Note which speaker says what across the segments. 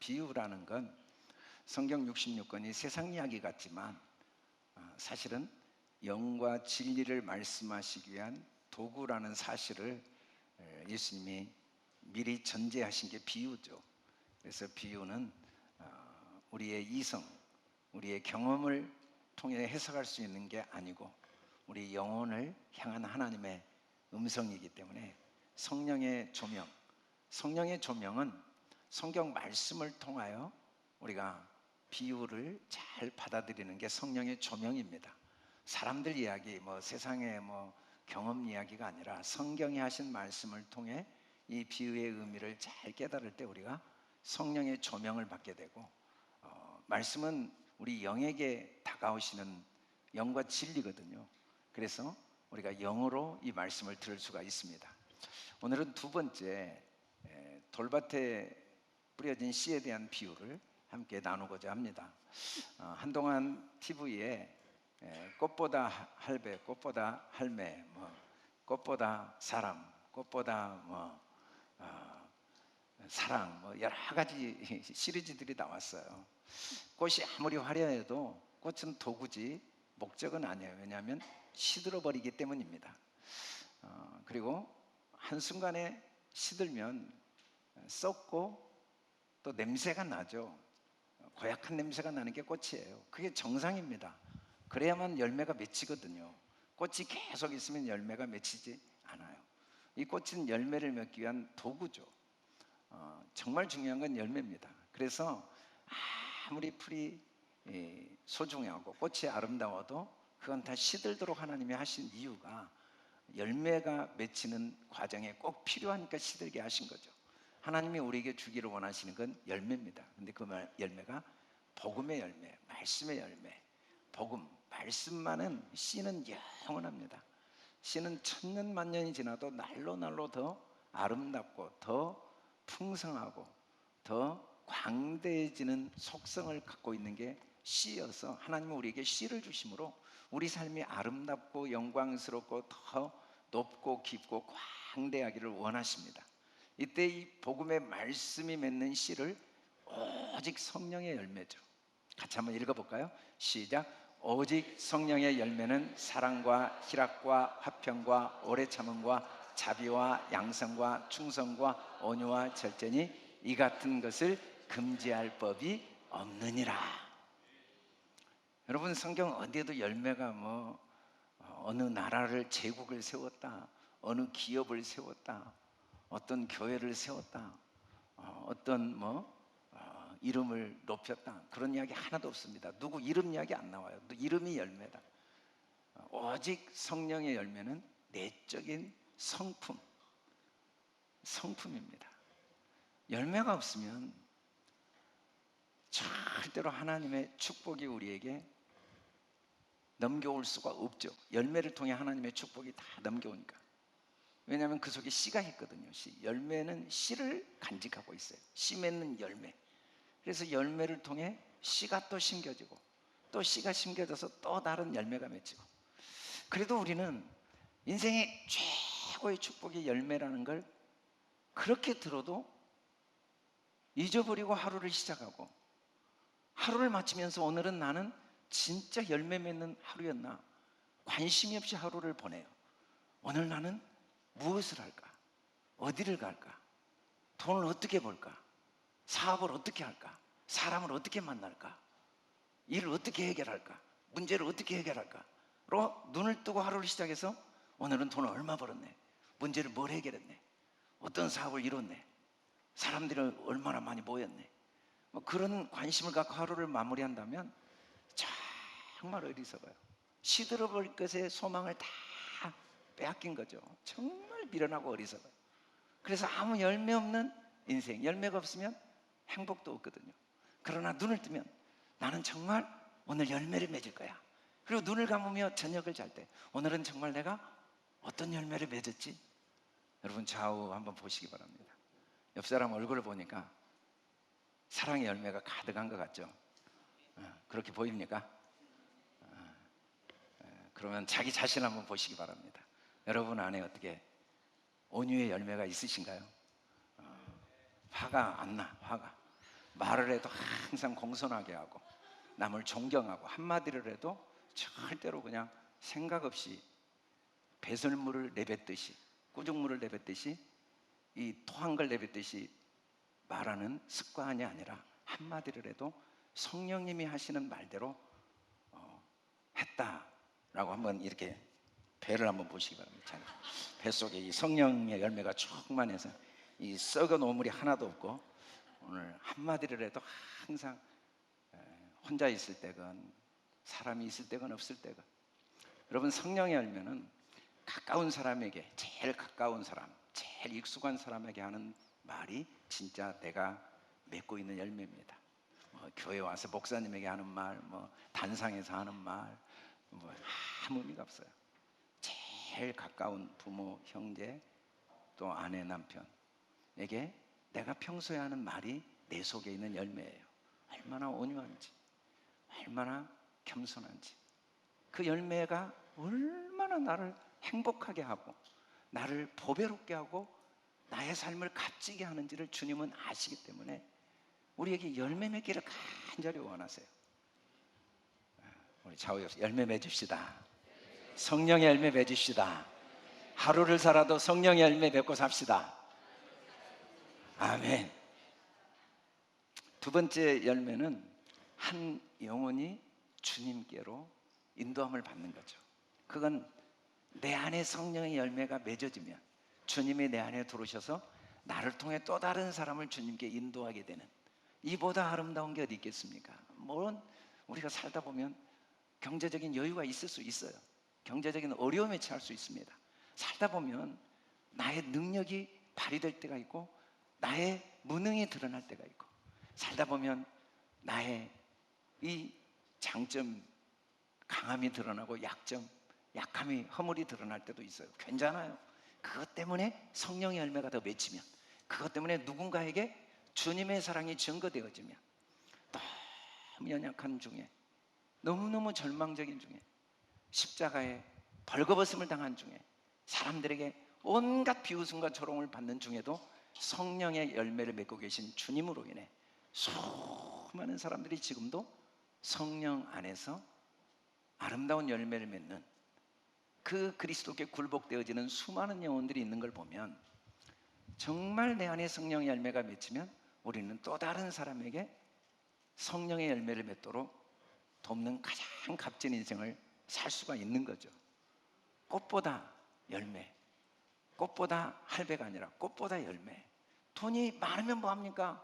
Speaker 1: 비유라는 건 성경 66권이 세상 이야기 같지만 사실은 영과 진리를 말씀하시기 위한 도구라는 사실을 예수님이 미리 전제하신 게 비유죠. 그래서 비유는 우리의 이성, 우리의 경험을 통해 해석할 수 있는 게 아니고 우리 영혼을 향한 하나님의 음성이기 때문에 성령의 조명, 성령의 조명은 성경 말씀을 통하여 우리가 비유를 잘 받아들이는 게 성령의 조명입니다. 사람들 이야기, 세상의 경험 이야기가 아니라 성경이 하신 말씀을 통해 이 비유의 의미를 잘 깨달을 때 우리가 성령의 조명을 받게 되고, 말씀은 우리 영에게 다가오시는 영과 진리거든요. 그래서 우리가 영으로 이 말씀을 들을 수가 있습니다. 오늘은 두 번째, 돌밭에 뿌려진 씨에 대한 비유를 함께 나누고자 합니다. 한동안 TV에 꽃보다 할배, 꽃보다 할매, 꽃보다 사람, 꽃보다 사랑, 여러 가지 시리즈들이 나왔어요. 꽃이 아무리 화려해도 꽃은 도구지 목적은 아니에요. 왜냐하면 시들어버리기 때문입니다. 그리고 한순간에 시들면 썩고 또 냄새가 나죠. 고약한 냄새가 나는 게 꽃이에요. 그게 정상입니다. 그래야만 열매가 맺히거든요. 꽃이 계속 있으면 열매가 맺히지 않아요. 이 꽃은 열매를 맺기 위한 도구죠. 정말 중요한 건 열매입니다. 그래서 아무리 풀이 소중하고 꽃이 아름다워도 그건 다 시들도록 하나님이 하신 이유가 열매가 맺히는 과정에 꼭 필요하니까 시들게 하신 거죠. 하나님이 우리에게 주기를 원하시는 건 열매입니다. 근데 그 열매가 복음의 열매, 말씀의 열매. 복음, 말씀만은 씨는 영원합니다. 씨는 천년 만년이 지나도 날로 더 아름답고 더 풍성하고 더 광대해지는 속성을 갖고 있는 게 씨여서 하나님은 우리에게 씨를 주심으로 우리 삶이 아름답고 영광스럽고 더 높고 깊고 광대하기를 원하십니다. 이때 이 복음의 말씀이 맺는 씨를 오직 성령의 열매죠. 같이 한번 읽어볼까요? 시작. 오직 성령의 열매는 사랑과 희락과 화평과 오래 참음과 자비와 양성과 충성과 온유와 절제니 이 같은 것을 금지할 법이 없느니라. 여러분, 성경 어디에도 열매가 어느 나라를 제국을 세웠다, 어느 기업을 세웠다, 어떤 교회를 세웠다, 어떤 이름을 높였다, 그런 이야기 하나도 없습니다. 누구 이름 이야기 안 나와요. 이름이 열매다. 오직 성령의 열매는 내적인 성품입니다. 열매가 없으면 절대로 하나님의 축복이 우리에게 넘겨올 수가 없죠. 열매를 통해 하나님의 축복이 다 넘겨오니까. 왜냐하면 그 속에 씨가 있거든요. 씨. 열매는 씨를 간직하고 있어요. 씨 맺는 열매. 그래서 열매를 통해 씨가 또 심겨지고 또 씨가 심겨져서 또 다른 열매가 맺히고. 그래도 우리는 인생의 최고의 축복이 열매라는 걸 그렇게 들어도 잊어버리고 하루를 시작하고, 하루를 마치면서 오늘은 나는 진짜 열매 맺는 하루였나, 관심이 없이 하루를 보내요. 오늘 나는 무엇을 할까? 어디를 갈까? 돈을 어떻게 벌까? 사업을 어떻게 할까? 사람을 어떻게 만날까? 일을 어떻게 해결할까? 문제를 어떻게 해결할까? 로 눈을 뜨고 하루를 시작해서 오늘은 돈을 얼마 벌었네? 문제를 뭘 해결했네? 어떤 사업을 이뤘네? 사람들이 얼마나 많이 모였네? 그런 관심을 갖고 하루를 마무리한다면 정말 어리석어요. 시들어버릴 것에 소망을 다 빼앗긴 거죠. 정말 미련하고 어리석어요. 그래서 아무 열매 없는 인생, 열매가 없으면 행복도 없거든요. 그러나 눈을 뜨면 나는 정말 오늘 열매를 맺을 거야. 그리고 눈을 감으며 저녁을 잘 때 오늘은 정말 내가 어떤 열매를 맺었지? 여러분, 좌우 한번 보시기 바랍니다. 옆 사람 얼굴을 보니까 사랑의 열매가 가득한 것 같죠? 그렇게 보입니까? 그러면 자기 자신 한번 보시기 바랍니다. 여러분 안에 어떻게 온유의 열매가 있으신가요? 화가 안 나, 화가. 말을 해도 항상 공손하게 하고 남을 존경하고 한마디를 해도 절대로 그냥 생각 없이 배설물을 내뱉듯이 꾸중물을 내뱉듯이 이 토한 걸 내뱉듯이 말하는 습관이 아니라 한마디를 해도 성령님이 하시는 말대로 했다라고 한번 이렇게 배를 한번 보시기 바랍니다. 뱃속에 이 성령의 열매가 충만해서 이 썩은 오물이 하나도 없고 오늘 한마디를 해도 항상 혼자 있을 때건 사람이 있을 때건 없을 때건 여러분 성령의 열매는 가까운 사람에게 제일 가까운 사람 제일 익숙한 사람에게 하는 말이 진짜 내가 맺고 있는 열매입니다. 교회 와서 목사님에게 하는 말, 단상에서 하는 말, 아무 의미가 없어요. 제일 가까운 부모, 형제, 또 아내, 남편에게 내가 평소에 하는 말이 내 속에 있는 열매예요. 얼마나 온유한지, 얼마나 겸손한지, 그 열매가 얼마나 나를 행복하게 하고 나를 보배롭게 하고 나의 삶을 값지게 하는지를 주님은 아시기 때문에 우리에게 열매 맺기를 간절히 원하세요. 우리 좌우에서 열매 맺읍시다. 성령의 열매 맺읍시다. 하루를 살아도 성령의 열매 맺고 삽시다. 아멘. 두 번째 열매는 한 영혼이 주님께로 인도함을 받는 거죠. 그건 내 안에 성령의 열매가 맺어지면 주님이 내 안에 들어오셔서 나를 통해 또 다른 사람을 주님께 인도하게 되는, 이보다 아름다운 게 어디 있겠습니까? 물론 우리가 살다 보면 경제적인 여유가 있을 수 있어요. 경제적인 어려움에 처할 수 있습니다. 살다 보면 나의 능력이 발휘될 때가 있고 나의 무능이 드러날 때가 있고 살다 보면 나의 이 장점, 강함이 드러나고 약점, 약함이, 허물이 드러날 때도 있어요. 괜찮아요. 그것 때문에 성령의 열매가 더 맺히면, 그것 때문에 누군가에게 주님의 사랑이 증거되어지면, 너무 연약한 중에, 너무너무 절망적인 중에, 십자가에 벌거벗음을 당한 중에, 사람들에게 온갖 비웃음과 조롱을 받는 중에도 성령의 열매를 맺고 계신 주님으로 인해 수많은 사람들이 지금도 성령 안에서 아름다운 열매를 맺는, 그 그리스도께 굴복되어지는 수많은 영혼들이 있는 걸 보면 정말 내 안에 성령의 열매가 맺히면 우리는 또 다른 사람에게 성령의 열매를 맺도록 돕는 가장 값진 인생을 살 수가 있는 거죠. 꽃보다 열매, 꽃보다 할배가 아니라 꽃보다 열매. 돈이 많으면 뭐합니까?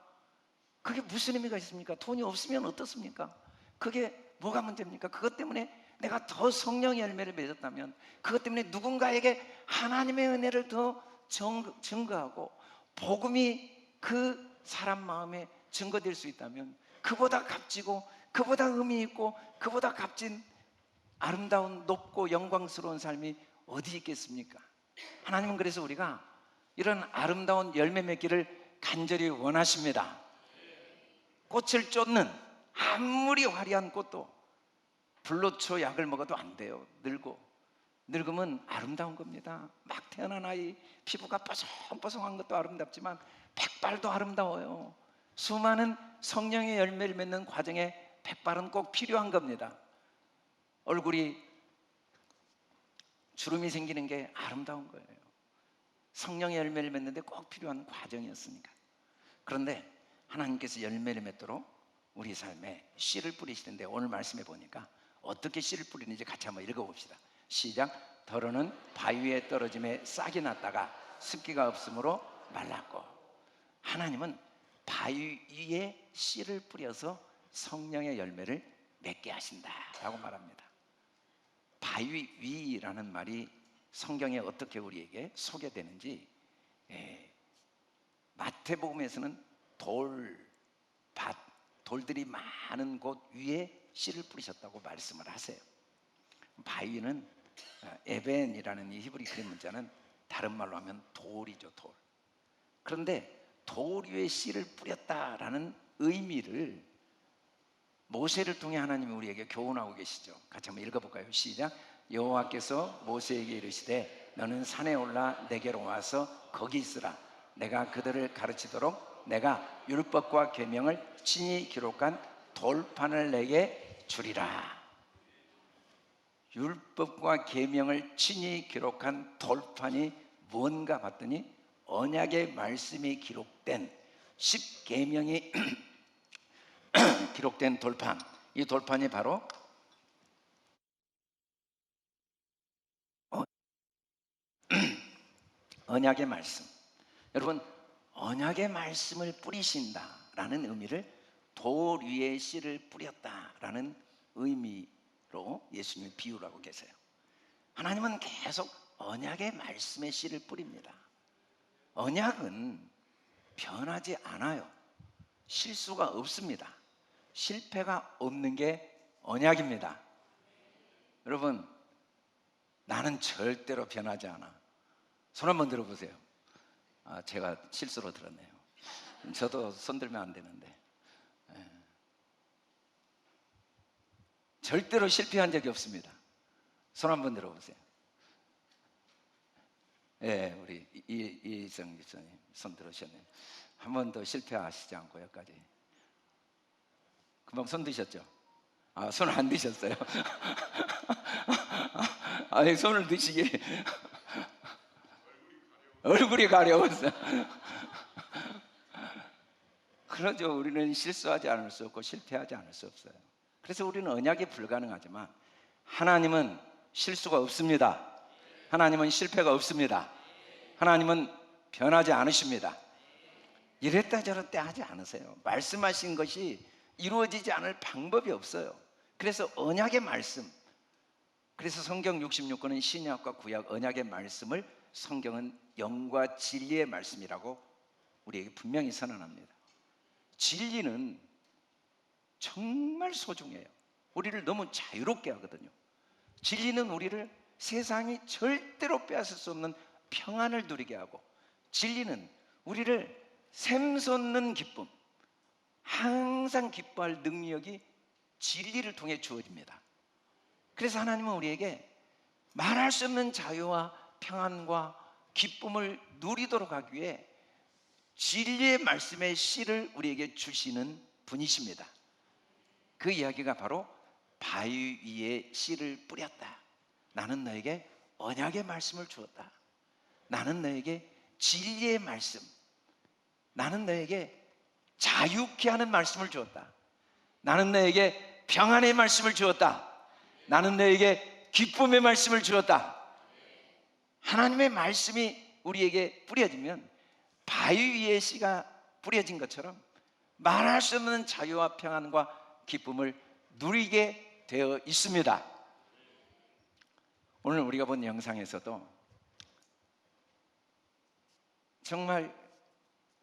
Speaker 1: 그게 무슨 의미가 있습니까? 돈이 없으면 어떻습니까? 그게 뭐가 문제입니까? 그것 때문에 내가 더 성령의 열매를 맺었다면, 그것 때문에 누군가에게 하나님의 은혜를 더 증거하고 복음이 그 사람 마음에 증거될 수 있다면, 그보다 값지고 그보다 의미 있고 그보다 값진 아름다운 높고 영광스러운 삶이 어디 있겠습니까? 하나님은 그래서 우리가 이런 아름다운 열매 맺기를 간절히 원하십니다. 꽃을 쫓는 아무리 화려한 꽃도 불로초 약을 먹어도 안 돼요. 늙으면 아름다운 겁니다. 막 태어난 아이 피부가 뽀송뽀송한 것도 아름답지만 백발도 아름다워요. 수많은 성령의 열매를 맺는 과정에 백발은 꼭 필요한 겁니다. 얼굴이 주름이 생기는 게 아름다운 거예요. 성령의 열매를 맺는데 꼭 필요한 과정이었으니까. 그런데 하나님께서 열매를 맺도록 우리 삶에 씨를 뿌리시는데, 오늘 말씀해 보니까 어떻게 씨를 뿌리는지 같이 한번 읽어봅시다. 시작. 더러는 바위 위에 떨어짐에 싹이 났다가 습기가 없으므로 말랐고. 하나님은 바위 위에 씨를 뿌려서 성령의 열매를 맺게 하신다라고 말합니다. 바위 위라는 말이 성경에 어떻게 우리에게 소개되는지, 마태복음에서는 돌들이 많은 곳 위에 씨를 뿌리셨다고 말씀을 하세요. 바위는 에벤이라는 이 히브리 그림 문자는 다른 말로 하면 돌이죠, 돌. 그런데 돌 위에 씨를 뿌렸다라는 의미를 모세를 통해 하나님이 우리에게 교훈하고 계시죠. 같이 한번 읽어볼까요? 시작. 여호와께서 모세에게 이르시되 너는 산에 올라 내게로 와서 거기 있으라. 내가 그들을 가르치도록 내가 율법과 계명을 친히 기록한 돌판을 내게 주리라. 율법과 계명을 친히 기록한 돌판이 뭔가 봤더니 언약의 말씀이 기록된 10계명이 기록된 돌판, 이 돌판이 바로 언약의 말씀. 여러분, 언약의 말씀을 뿌리신다라는 의미를 돌 위에 씨를 뿌렸다라는 의미로 예수님이 비유를 하고 계세요. 하나님은 계속 언약의 말씀에 씨를 뿌립니다. 언약은 변하지 않아요. 실수가 없습니다. 실패가 없는 게 언약입니다. 여러분, 나는 절대로 변하지 않아. 손 한번 들어보세요. 제가 실수로 들었네요. 저도 손 들면 안 되는데. 절대로 실패한 적이 없습니다. 손 한번 들어보세요. 우리 이성 기자님 손 들으셨네요. 한 번도 실패하시지 않고 여기까지. 금방 손 드셨죠? 손 안 드셨어요? 아니, 손을 드시기 얼굴이 가려웠어요. 그러죠. 우리는 실수하지 않을 수 없고 실패하지 않을 수 없어요. 그래서 우리는 언약이 불가능하지만 하나님은 실수가 없습니다. 하나님은 실패가 없습니다. 하나님은 변하지 않으십니다. 이랬다 저랬다 하지 않으세요. 말씀하신 것이 이루어지지 않을 방법이 없어요. 그래서 언약의 말씀, 그래서 성경 66권은 신약과 구약 언약의 말씀을 성경은 영과 진리의 말씀이라고 우리에게 분명히 선언합니다. 진리는 정말 소중해요. 우리를 너무 자유롭게 하거든요. 진리는 우리를 세상이 절대로 빼앗을 수 없는 평안을 누리게 하고, 진리는 우리를 샘솟는 기쁨, 항상 기뻐할 능력이 진리를 통해 주어집니다. 그래서 하나님은 우리에게 말할 수 없는 자유와 평안과 기쁨을 누리도록 하기 위해 진리의 말씀의 씨를 우리에게 주시는 분이십니다. 그 이야기가 바로 바위 위에 씨를 뿌렸다. 나는 너에게 언약의 말씀을 주었다. 나는 너에게 진리의 말씀, 나는 너에게 자유케 하는 말씀을 주었다. 나는 너에게 평안의 말씀을 주었다. 나는 너에게 기쁨의 말씀을 주었다. 하나님의 말씀이 우리에게 뿌려지면 바위 위에 씨가 뿌려진 것처럼 말할 수 없는 자유와 평안과 기쁨을 누리게 되어 있습니다. 오늘 우리가 본 영상에서도 정말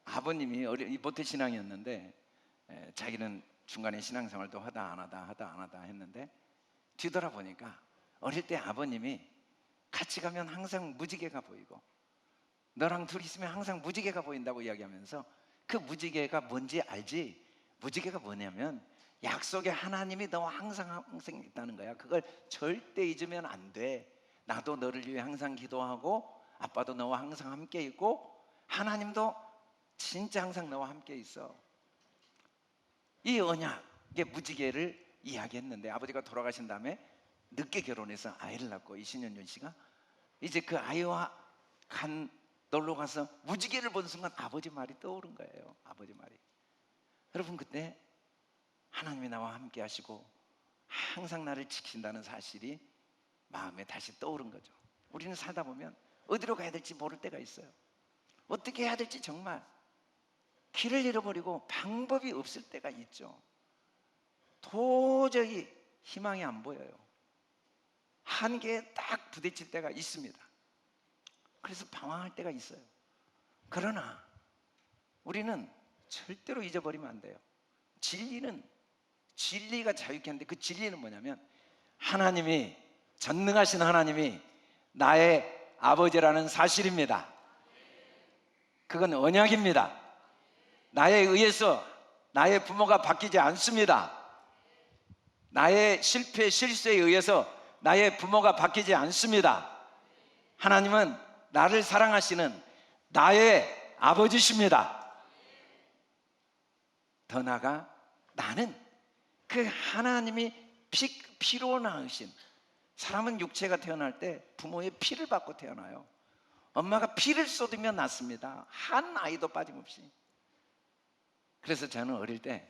Speaker 1: 아버님이 모태신앙이었는데 자기는 중간에 신앙생활도 하다 안 하다 했는데 뒤돌아보니까 어릴 때 아버님이 같이 가면 항상 무지개가 보이고 너랑 둘이 있으면 항상 무지개가 보인다고 이야기하면서 그 무지개가 뭔지 알지? 무지개가 뭐냐면 약속의 하나님이 너와 항상 있다는 거야. 그걸 절대 잊으면 안 돼. 나도 너를 위해 항상 기도하고 아빠도 너와 항상 함께 있고 하나님도 진짜 항상 너와 함께 있어. 이 언약의 무지개를 이야기했는데 아버지가 돌아가신 다음에 늦게 결혼해서 아이를 낳고 이신현준 씨가 이제 그 아이와 놀러 가서 무지개를 본 순간 아버지 말이 떠오른 거예요. 아버지 말이. 여러분, 그때 하나님이 나와 함께 하시고 항상 나를 지킨다는 사실이 마음에 다시 떠오른 거죠. 우리는 살다 보면 어디로 가야 될지 모를 때가 있어요. 어떻게 해야 될지 정말 길을 잃어버리고 방법이 없을 때가 있죠. 도저히 희망이 안 보여요. 한계에 딱 부딪힐 때가 있습니다. 그래서 방황할 때가 있어요. 그러나 우리는 절대로 잊어버리면 안 돼요. 진리가 자유케 하는데 그 진리는 뭐냐면 하나님이, 전능하신 하나님이 나의 아버지라는 사실입니다. 그건 언약입니다. 나에 의해서 나의 부모가 바뀌지 않습니다. 나의 실패, 실수에 의해서 나의 부모가 바뀌지 않습니다. 하나님은 나를 사랑하시는 나의 아버지십니다. 더 나아가 나는 그 하나님이 피로 낳으신, 사람은 육체가 태어날 때 부모의 피를 받고 태어나요. 엄마가 피를 쏟으며 낳습니다. 한 아이도 빠짐없이. 그래서 저는 어릴 때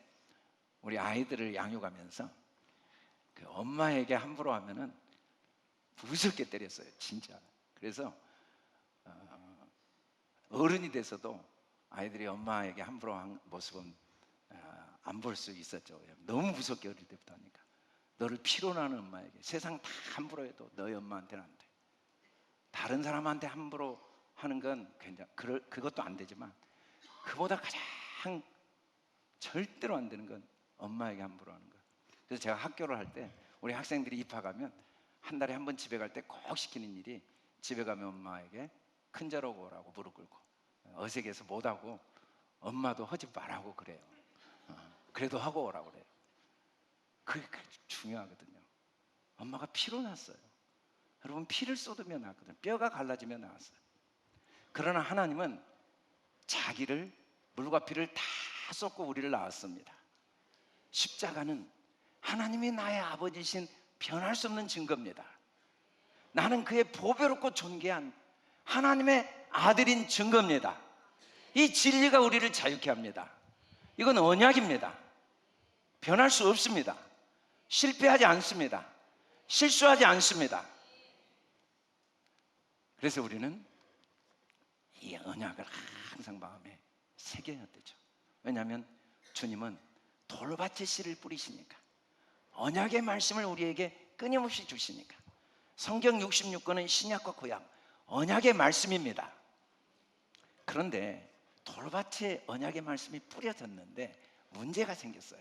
Speaker 1: 우리 아이들을 양육하면서 그 엄마에게 함부로 하면은 무섭게 때렸어요, 진짜. 그래서 어른이 돼서도 아이들이 엄마에게 함부로 한 모습은 안 볼 수 있었죠. 너무 무섭게 어릴 때부터 하니까. 너를 피로 나는 엄마에게, 세상 다 함부로 해도 너희 엄마한테는 안 돼. 다른 사람한테 함부로 하는 건 그것도 안 되지만 그보다 가장 절대로 안 되는 건 엄마에게 함부로 하는 거. 그래서 제가 학교를 할 때 우리 학생들이 입학하면 한 달에 한 번 집에 갈 때 꼭 시키는 일이, 집에 가면 엄마에게 큰절 오고 오라고 무릎 꿇고, 어색해서 못하고 엄마도 하지 말라고 그래요. 그래도 하고 오라고 그래요. 그게 중요하거든요. 엄마가 피로 났어요. 여러분, 피를 쏟으며 낳았거든요. 뼈가 갈라지며 나왔어요. 그러나 하나님은 자기를, 물과 피를 다 쏟고 우리를 낳았습니다. 십자가는 하나님이 나의 아버지신 변할 수 없는 증거입니다. 나는 그의 보배롭고 존귀한 하나님의 아들인 증거입니다. 이 진리가 우리를 자유케 합니다. 이건 언약입니다. 변할 수 없습니다. 실패하지 않습니다. 실수하지 않습니다. 그래서 우리는 이 언약을 항상 마음에 새겨야 되죠. 왜냐하면 주님은 돌밭에 씨를 뿌리시니까, 언약의 말씀을 우리에게 끊임없이 주시니까. 성경 66권은 신약과 구약 언약의 말씀입니다. 그런데 돌밭에 언약의 말씀이 뿌려졌는데 문제가 생겼어요.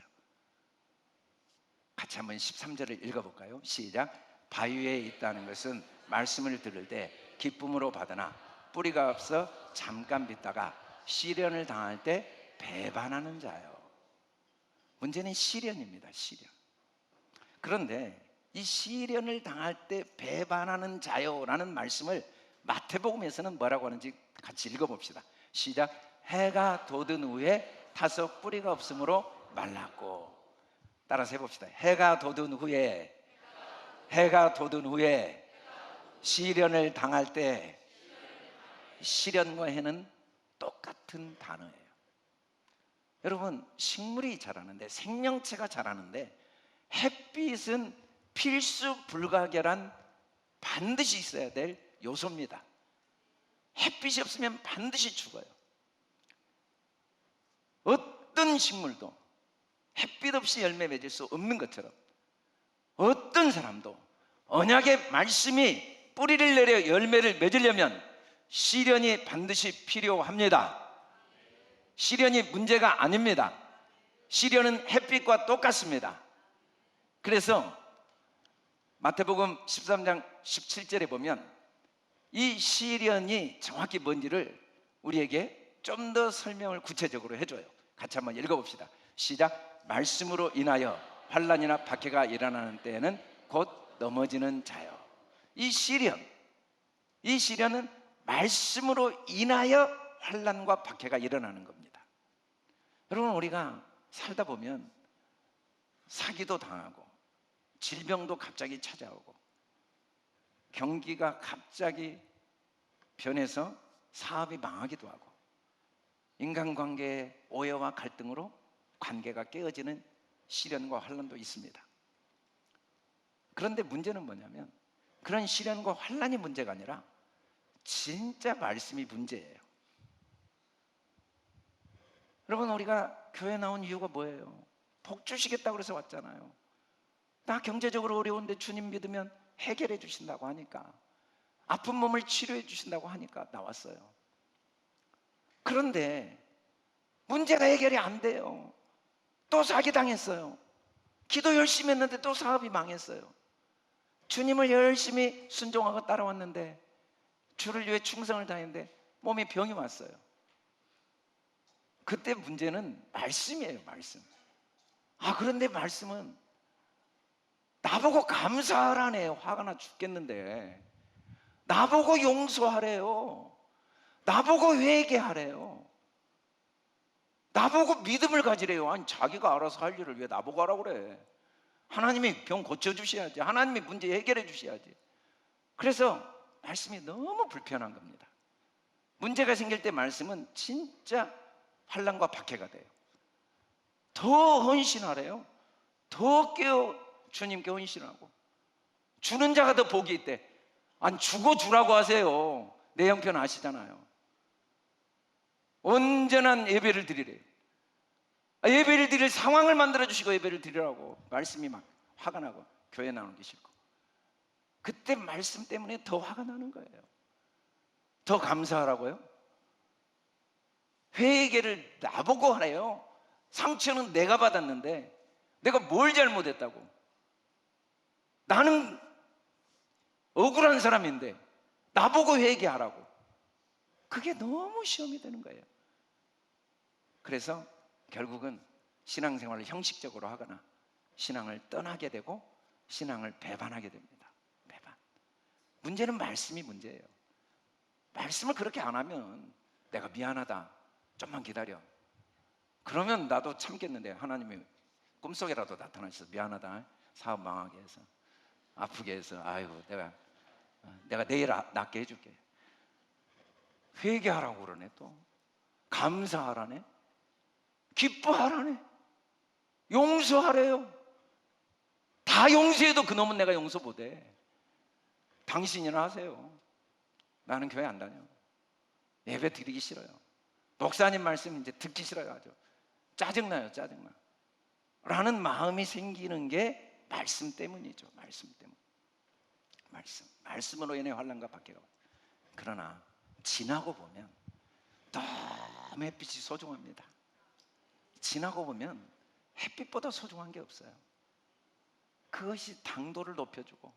Speaker 1: 같이 한번 13절을 읽어볼까요? 시작. 바위 위에 있다는 것은 말씀을 들을 때 기쁨으로 받으나 뿌리가 없어 잠깐 빗다가 시련을 당할 때 배반하는 자요. 문제는 시련입니다. 시련. 그런데 이 시련을 당할 때 배반하는 자요라는 말씀을 마태복음에서는 뭐라고 하는지 같이 읽어봅시다. 시작. 해가 돋은 후에 타서 뿌리가 없으므로 말랐고. 따라서 해봅시다. 해가 돋은 후에 시련을 당할 때. 시련과 해는 똑같은 단어예요. 여러분, 식물이 자라는데, 생명체가 자라는데 햇빛은 필수 불가결한, 반드시 있어야 될 요소입니다. 햇빛이 없으면 반드시 죽어요. 어떤 식물도 햇빛 없이 열매 맺을 수 없는 것처럼 어떤 사람도 언약의 말씀이 뿌리를 내려 열매를 맺으려면 시련이 반드시 필요합니다. 시련이 문제가 아닙니다. 시련은 햇빛과 똑같습니다. 그래서 마태복음 13장 17절에 보면 이 시련이 정확히 뭔지를 우리에게 좀 더 설명을 구체적으로 해줘요. 같이 한번 읽어봅시다. 시작. 말씀으로 인하여 환난이나 박해가 일어나는 때에는 곧 넘어지는 자요. 이 시련은 말씀으로 인하여 환난과 박해가 일어나는 겁니다. 여러분, 우리가 살다 보면 사기도 당하고 질병도 갑자기 찾아오고 경기가 갑자기 변해서 사업이 망하기도 하고 인간관계의 오해와 갈등으로 관계가 깨어지는 시련과 환난도 있습니다. 그런데 문제는 뭐냐면 그런 시련과 환난이 문제가 아니라 진짜 말씀이 문제예요. 여러분, 우리가 교회 나온 이유가 뭐예요? 복 주시겠다고 그래서 왔잖아요. 나 경제적으로 어려운데 주님 믿으면 해결해 주신다고 하니까, 아픈 몸을 치료해 주신다고 하니까 나왔어요. 그런데 문제가 해결이 안 돼요. 또 사기당했어요. 기도 열심히 했는데 또 사업이 망했어요. 주님을 열심히 순종하고 따라왔는데, 주를 위해 충성을 다했는데 몸에 병이 왔어요. 그때 문제는 말씀이에요. 말씀. 그런데 말씀은 나보고 감사하라네요. 화가 나 죽겠는데 나보고 용서하래요. 나보고 회개하래요. 나보고 믿음을 가지래요. 아니, 자기가 알아서 할 일을 왜 나보고 하라고 그래? 하나님이 병 고쳐주셔야지. 하나님이 문제 해결해 주셔야지. 그래서 말씀이 너무 불편한 겁니다. 문제가 생길 때 말씀은 진짜 환난과 박해가 돼요. 더 헌신하래요. 더 깨어 주님께 헌신하고, 주는 자가 더 복이 있대. 아니, 주고 주라고 하세요. 내 형편 아시잖아요. 온전한 예배를 드리래요. 예배를 드릴 상황을 만들어 주시고 예배를 드리라고. 말씀이 막 화가 나고 교회 나오는 게 싫고, 그때 말씀 때문에 더 화가 나는 거예요. 더 감사하라고요? 회개를 나보고 하래요. 상처는 내가 받았는데 내가 뭘 잘못했다고. 나는 억울한 사람인데 나보고 회개하라고. 그게 너무 시험이 되는 거예요. 그래서 결국은 신앙생활을 형식적으로 하거나 신앙을 떠나게 되고 신앙을 배반하게 됩니다. 배반. 문제는 말씀이 문제예요. 말씀을 그렇게 안 하면 내가 미안하다, 좀만 기다려, 그러면 나도 참겠는데, 하나님이 꿈속에라도 나타나셔서 미안하다, 사업 망하게 해서, 아프게 해서, 아이고 내가 내일 낫게 해줄게. 회개하라고 그러네. 또 감사하라네. 기뻐하라네. 용서하래요. 다 용서해도 그놈은 내가 용서 못해. 당신이나 하세요. 나는 교회 안 다녀. 예배 드리기 싫어요. 목사님 말씀 이제 듣기 싫어요. 아주 짜증나요. 짜증나. 라는 마음이 생기는 게 말씀 때문이죠. 말씀 때문. 말씀으로 인해 환난과 박해가. 그러나 지나고 보면 너무 햇빛이 소중합니다. 지나고 보면 햇빛보다 소중한 게 없어요. 그것이 당도를 높여주고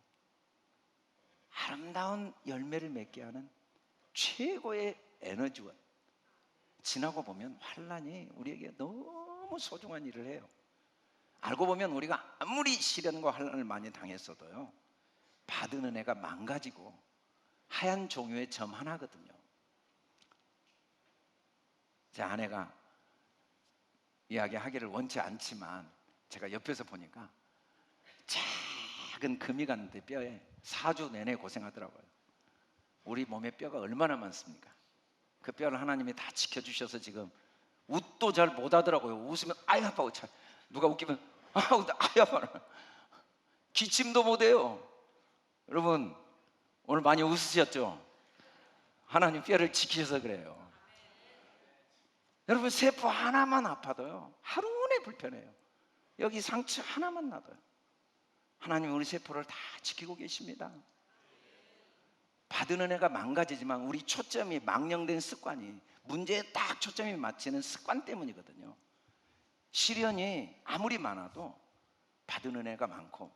Speaker 1: 아름다운 열매를 맺게 하는 최고의 에너지원. 지나고 보면 환난이 우리에게 너무 소중한 일을 해요. 알고 보면 우리가 아무리 시련과 환난을 많이 당했어도요, 받은 은혜가 망가지고 하얀 종이의 점 하나거든요. 제 아내가 이야기하기를 원치 않지만 제가 옆에서 보니까 작은 금이 갔는데 뼈에 4주 내내 고생하더라고요. 우리 몸에 뼈가 얼마나 많습니까? 그 뼈를 하나님이 다 지켜주셔서 지금 웃도 잘 못하더라고요. 웃으면 아이 아파고, 누가 웃기면 아이 아파라. 기침도 못해요. 여러분, 오늘 많이 웃으셨죠? 하나님 뼈를 지키셔서 그래요. 여러분, 세포 하나만 아파도요 하루 내내 불편해요. 여기 상처 하나만 나도요. 하나님 우리 세포를 다 지키고 계십니다. 받은 은혜가 망가지지만 우리 초점이 망령된 습관이, 문제에 딱 초점이 맞추는 습관 때문이거든요. 시련이 아무리 많아도 받은 은혜가 많고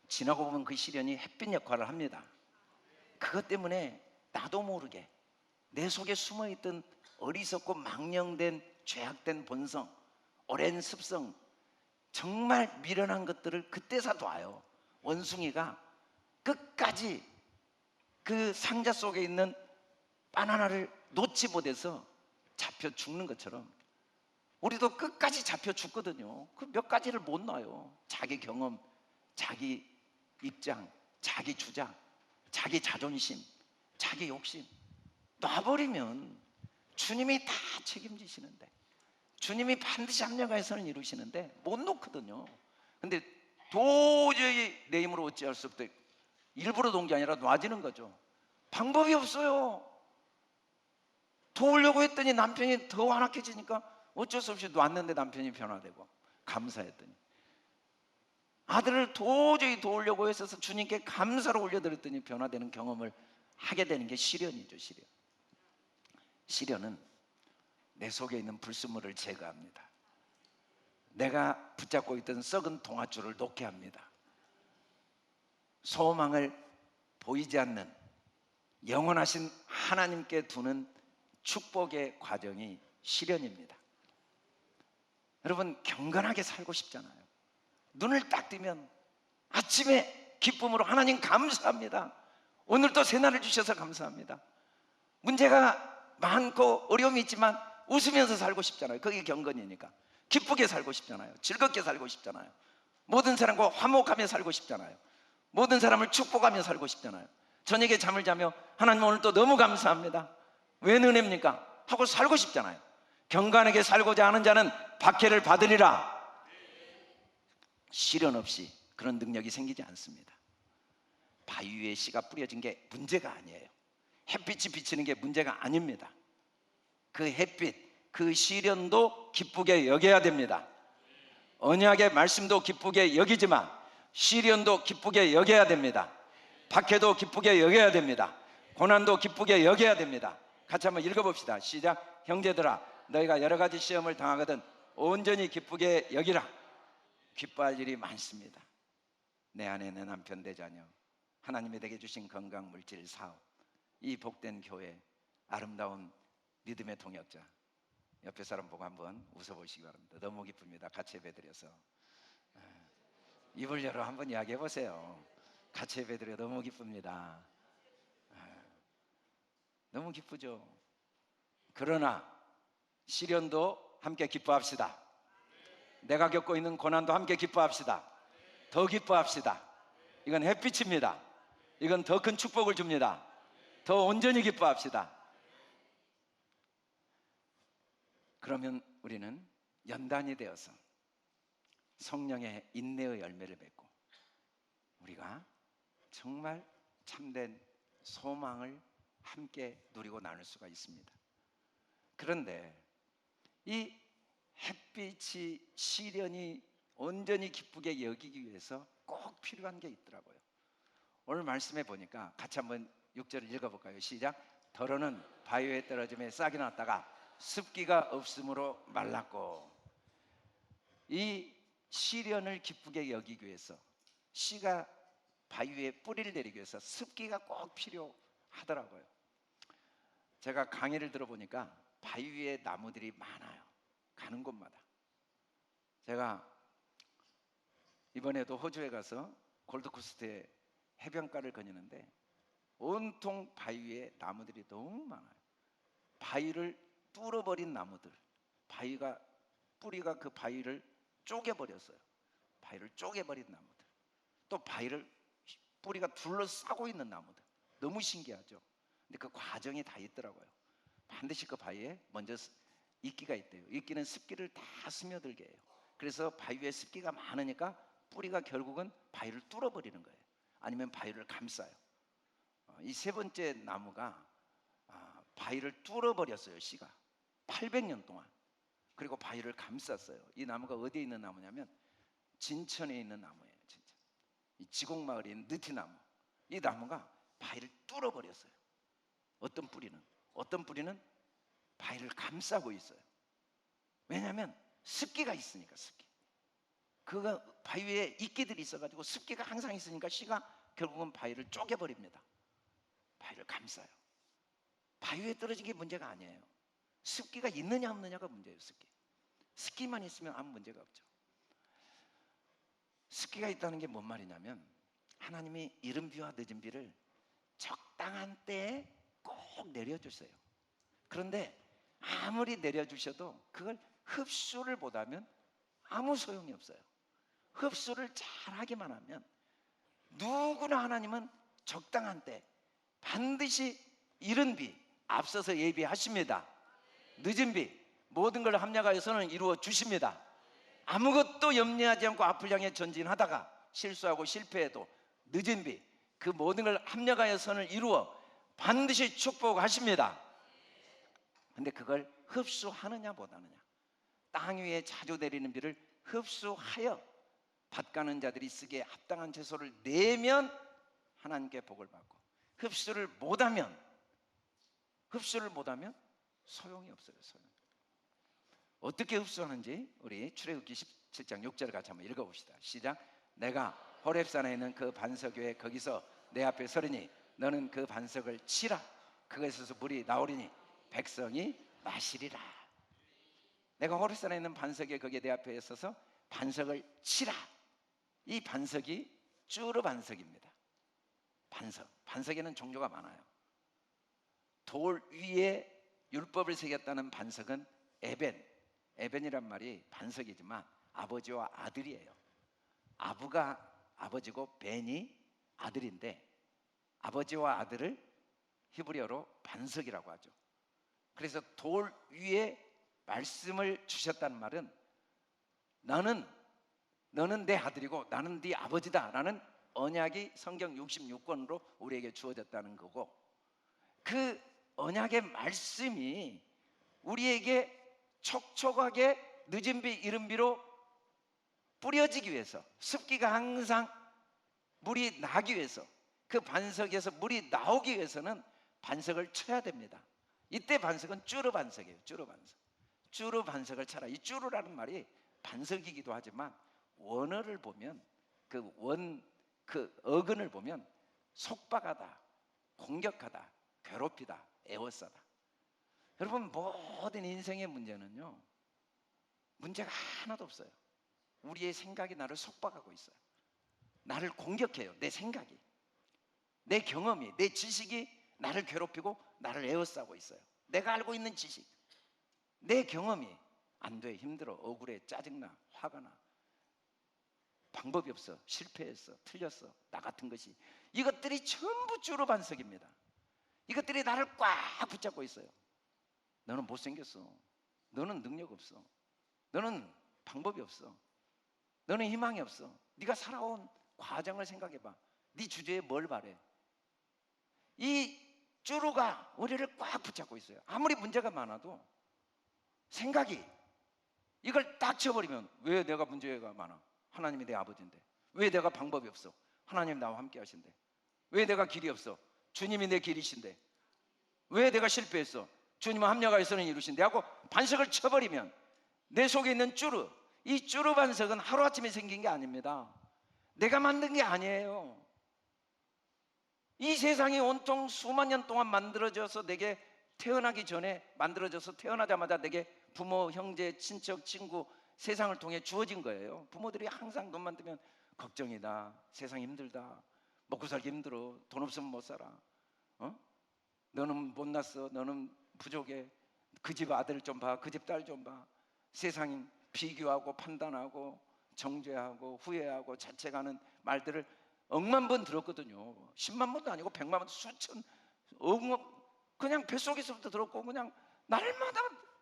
Speaker 1: 지나고 보면 그 시련이 햇빛 역할을 합니다. 그것 때문에 나도 모르게 내 속에 숨어있던 어리석고 망령된 죄악된 본성, 오랜 습성, 정말 미련한 것들을 그때서도 와요. 원숭이가 끝까지 그 상자 속에 있는 바나나를 놓지 못해서 잡혀 죽는 것처럼 우리도 끝까지 잡혀 죽거든요. 그 몇 가지를 못 놔요. 자기 경험, 자기 입장, 자기 주장, 자기 자존심, 자기 욕심 놔버리면 주님이 다 책임지시는데, 주님이 반드시 합력하여서는 이루시는데 못 놓거든요. 근데 도저히 내 힘으로 어찌할 수 없대 일부러 놓은 게 아니라 놔지는 거죠. 방법이 없어요. 도우려고 했더니 남편이 더 완악해지니까 어쩔 수 없이 놨는데 남편이 변화되고, 감사했더니 아들을 도저히 도우려고 했어서 주님께 감사로 올려드렸더니 변화되는 경험을 하게 되는 게 시련이죠. 시련은 내 속에 있는 불순물을 제거합니다. 내가 붙잡고 있던 썩은 동아줄을 놓게 합니다. 소망을 보이지 않는 영원하신 하나님께 두는 축복의 과정이 시련입니다. 여러분, 경건하게 살고 싶잖아요. 눈을 딱 뜨면 아침에 기쁨으로 하나님 감사합니다. 오늘도 새날을 주셔서 감사합니다. 문제가 많고 어려움이 있지만 웃으면서 살고 싶잖아요. 그게 경건이니까. 기쁘게 살고 싶잖아요. 즐겁게 살고 싶잖아요. 모든 사람과 화목하며 살고 싶잖아요. 모든 사람을 축복하며 살고 싶잖아요. 저녁에 잠을 자며 하나님 오늘 또 너무 감사합니다. 왜 은혜입니까? 하고 살고 싶잖아요. 경건하게 살고자 하는 자는 박해를 받으리라. 시련 없이 그런 능력이 생기지 않습니다. 바위 위에 씨가 뿌려진 게 문제가 아니에요. 햇빛이 비치는 게 문제가 아닙니다. 그 햇빛, 그 시련도 기쁘게 여겨야 됩니다. 언약의 말씀도 기쁘게 여기지만 시련도 기쁘게 여겨야 됩니다. 박해도 기쁘게 여겨야 됩니다. 고난도 기쁘게 여겨야 됩니다. 같이 한번 읽어봅시다. 시작. 형제들아, 너희가 여러 가지 시험을 당하거든 온전히 기쁘게 여기라. 기뻐할 일이 많습니다. 내 아내, 내 남편, 내 자녀, 하나님이 내게 주신 건강, 물질, 사업, 이 복된 교회, 아름다운 믿음의 동역자. 옆에 사람 보고 한번 웃어보시기 바랍니다. 너무 기쁩니다. 같이 예배드려서. 입을 열어 한번 이야기해 보세요. 같이 예배드려 너무 기쁩니다. 너무 기쁘죠. 그러나 시련도 함께 기뻐합시다. 내가 겪고 있는 고난도 함께 기뻐합시다. 더 기뻐합시다. 이건 햇빛입니다. 이건 더 큰 축복을 줍니다. 더 온전히 기뻐합시다. 그러면 우리는 연단이 되어서 성령의 인내의 열매를 맺고 우리가 정말 참된 소망을 함께 누리고 나눌 수가 있습니다. 그런데 이 햇빛이 시련이 온전히 기쁘게 여기기 위해서 꼭 필요한 게 있더라고요. 오늘 말씀해 보니까 같이 한번 6절을 읽어볼까요? 시작. 더러는 바위 위에 떨어짐에 싹이 났다가 습기가 없으므로 말랐고. 이 시련을 기쁘게 여기기 위해서 씨가 바위 위에 뿌리를 내리기 위해서 습기가 꼭 필요하더라고요. 제가 강의를 들어보니까 바위 위에 나무들이 많아요. 가는 곳마다. 제가 이번에도 호주에 가서 골드코스트에 해변가를 거니는데 온통 바위 위에 나무들이 너무 많아요. 바위를 뚫어버린 나무들, 바위가 뿌리가 그 바위를 쪼개버렸어요. 바위를 쪼개버린 나무들, 또 바위를 뿌리가 둘러싸고 있는 나무들, 너무 신기하죠. 근데 그 과정이 다 있더라고요. 반드시 그 바위에 먼저 이끼가 있대요. 이끼는 습기를 다 스며들게 해요. 그래서 바위 위에 습기가 많으니까 뿌리가 결국은 바위를 뚫어버리는 거예요. 아니면 바위를 감싸요. 이 세 번째 나무가 바위를 뚫어버렸어요. 씨가 800년 동안. 그리고 바위를 감쌌어요. 이 나무가 어디에 있는 나무냐면 진천에 있는 나무예요. 진짜. 이 지곡마을에 있는 느티나무. 이 나무가 바위를 뚫어버렸어요. 어떤 뿌리는 바위를 감싸고 있어요. 왜냐하면 습기가 있으니까. 습기. 그가 바위 위에 이끼들이 있어가지고 습기가 항상 있으니까 씨가 결국은 바위를 쪼개버립니다. 바위를 감싸요. 바위 위에 떨어진 게 문제가 아니에요. 습기가 있느냐 없느냐가 문제예요. 습기만 있으면 아무 문제가 없죠. 습기가 있다는 게 뭔 말이냐면 하나님이 이른 비와 늦은 비를 적당한 때에 꼭 내려주세요. 그런데 아무리 내려주셔도 그걸 흡수를 못하면 아무 소용이 없어요. 흡수를 잘하기만 하면 누구나 하나님은 적당한 때 반드시 이른 비 앞서서 예비하십니다. 늦은 비 모든 걸 합력하여서는 이루어 주십니다. 아무것도 염려하지 않고 앞을 향해 전진하다가 실수하고 실패해도 늦은 비 그 모든 걸 합력하여서는 이루어 반드시 축복하십니다. 근데 그걸 흡수하느냐 못하느냐. 땅 위에 자주 내리는 비를 흡수하여 밭 가는 자들이 쓰기에 합당한 채소를 내면 하나님께 복을 받고, 흡수를 못하면 소용이 없어요. 어떻게 흡수하는지 우리 출애굽기 17장 6절을 같이 한번 읽어봅시다. 시작. 내가 호렙산에 있는 그 반석 위에 거기서 내 앞에 서리니 너는 그 반석을 치라. 그것에서 물이 나오리니 백성이 마시리라. 내가 호렙산에 있는 반석에 거기에 내 앞에 있어서 반석을 치라. 이 반석이 쭈르 반석입니다. 반석에는 종류가 많아요. 돌 위에 율법을 새겼다는 반석은 에벤이란 말이 반석이지만 아버지와 아들이에요. 아부가 아버지고 벤이 아들인데 아버지와 아들을 히브리어로 반석이라고 하죠. 그래서 돌 위에 말씀을 주셨다는 말은 너는 내 아들이고 나는 네 아버지다 라는 언약이 성경 66권으로 우리에게 주어졌다는 거고, 그 언약의 말씀이 우리에게 촉촉하게 늦은 비 이른 비로 뿌려지기 위해서, 습기가 항상 물이 나기 위해서, 그 반석에서 물이 나오기 위해서는 반석을 쳐야 됩니다. 이때 반석은 쭈르 반석이에요. 쭈르 반석을 쳐라. 이 쭈르라는 말이 반석이기도 하지만 원어를 보면 그 어근을 보면 속박하다, 공격하다, 괴롭히다, 애워싸다. 여러분, 모든 인생의 문제는요, 문제가 하나도 없어요. 우리의 생각이 나를 속박하고 있어요. 나를 공격해요. 내 생각이, 내 경험이, 내 지식이 나를 괴롭히고 나를 에워싸고 있어요. 내가 알고 있는 지식, 내 경험이 안 돼, 힘들어, 억울해, 짜증나, 화가 나, 방법이 없어, 실패했어, 틀렸어, 나 같은 것이, 이것들이 전부 쭈르 반석입니다. 이것들이 나를 꽉 붙잡고 있어요. 너는 못생겼어, 너는 능력 없어, 너는 방법이 없어, 너는 희망이 없어. 네가 살아온 과정을 생각해봐. 네 주제에 뭘 바래? 이 쭈루가 우리를 꽉 붙잡고 있어요. 아무리 문제가 많아도 생각이 이걸 딱 쳐버리면, 왜 내가 문제가 많아? 하나님이 내 아버지인데. 왜 내가 방법이 없어? 하나님이 나와 함께 하신대. 왜 내가 길이 없어? 주님이 내 길이신데. 왜 내가 실패했어? 주님은 합력하여서는 이루신대 하고 반석을 쳐버리면 내 속에 있는 쭈루, 이 쭈루 반석은 하루아침에 생긴 게 아닙니다. 내가 만든 게 아니에요. 이 세상이 온통 수만 년 동안 만들어져서, 내게 태어나기 전에 만들어져서 태어나자마자 내게 부모, 형제, 친척, 친구, 세상을 통해 주어진 거예요. 부모들이 항상 돈만 들면 걱정이다, 세상이 힘들다, 먹고 살기 힘들어, 돈 없으면 못 살아, 너는 못났어, 너는 부족해, 그 집 아들 좀 봐, 그 집 딸 좀 봐. 세상이 비교하고 판단하고 정죄하고 후회하고 자책하는 말들을 억만 번 들었거든요. 10만 번도 아니고 100만 번, 수천, 그냥 뱃속에서부터 들었고, 그냥 날마다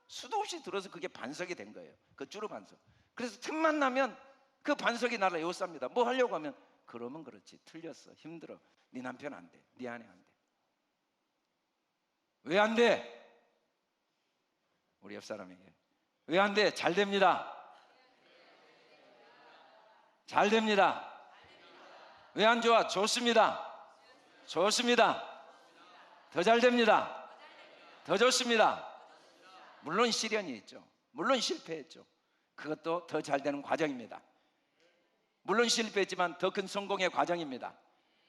Speaker 1: 수도 없이 들어서 그게 반석이 된 거예요. 그 쭈루 반석. 그래서 틈만 나면 그 반석이 나를 에워쌉니다. 뭐 하려고 하면, 그러면 그렇지, 틀렸어, 힘들어, 네 남편 안 돼, 네 아내 안 돼. 왜 안 돼? 우리 옆 사람에게, 왜 안 돼? 잘 됩니다. 잘 됩니다. 왜 안 좋아? 좋습니다. 좋습니다. 더 잘 됩니다. 더 좋습니다. 물론 시련이 있죠. 물론 실패했죠. 그것도 더 잘 되는 과정입니다. 물론 실패했지만 더 큰 성공의 과정입니다.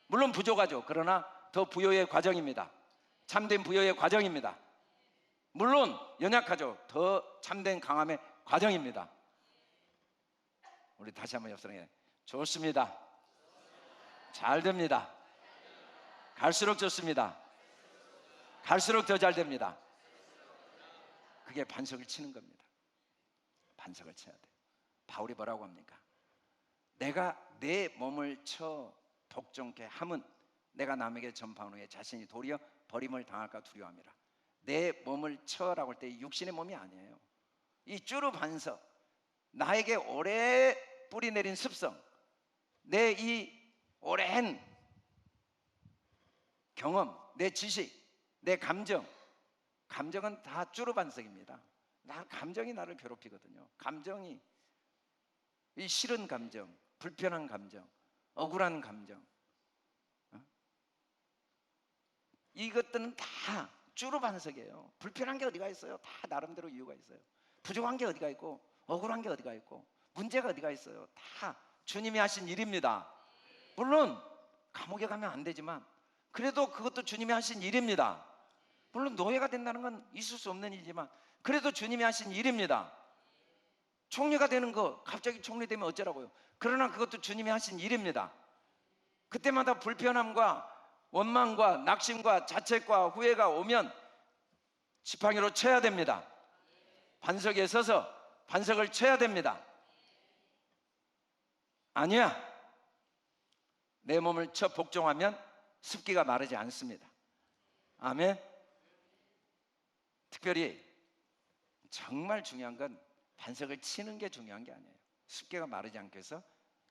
Speaker 1: 물론 부족하죠. 그러나 더 부여의 과정입니다. 참된 부여의 과정입니다. 물론 연약하죠. 더 참된 강함의 과정입니다. 우리 다시 한번 옆 사람에게, 좋습니다. 잘 됩니다. 갈수록 좋습니다. 갈수록 더 잘 됩니다. 그게 반석을 치는 겁니다. 반석을 쳐야 돼요. 바울이 뭐라고 합니까? 내가 내 몸을 쳐 복종케 함은 내가 남에게 전파한 후에 자신이 도리어 버림을 당할까 두려워함이라. 내 몸을 쳐라고 할 때 육신의 몸이 아니에요. 이 쭈루 반석, 나에게 오래 뿌리 내린 습성, 내 이 오랜 경험, 내 지식, 내 감정은 다 쭈루 반석입니다. 감정이 나를 괴롭히거든요. 감정이, 이 싫은 감정, 불편한 감정, 억울한 감정, 이것들은 다 쭈루 반석이에요. 불편한 게 어디가 있어요? 다 나름대로 이유가 있어요. 부족한 게 어디가 있고, 억울한 게 어디가 있고, 문제가 어디가 있어요. 다 주님이 하신 일입니다. 물론 감옥에 가면 안 되지만 그래도 그것도 주님이 하신 일입니다. 물론 노예가 된다는 건 있을 수 없는 일이지만 그래도 주님이 하신 일입니다. 총리가 되는 거, 갑자기 총리 되면 어쩌라고요? 그러나 그것도 주님이 하신 일입니다. 그때마다 불편함과 원망과 낙심과 자책과 후회가 오면 지팡이로 쳐야 됩니다. 반석에 서서 반석을 쳐야 됩니다. 아니야. 내 몸을 쳐 복종하면 습기가 마르지 않습니다. 아멘. 특별히 정말 중요한 건 반석을 치는 게 중요한 게 아니에요. 습기가 마르지 않게 해서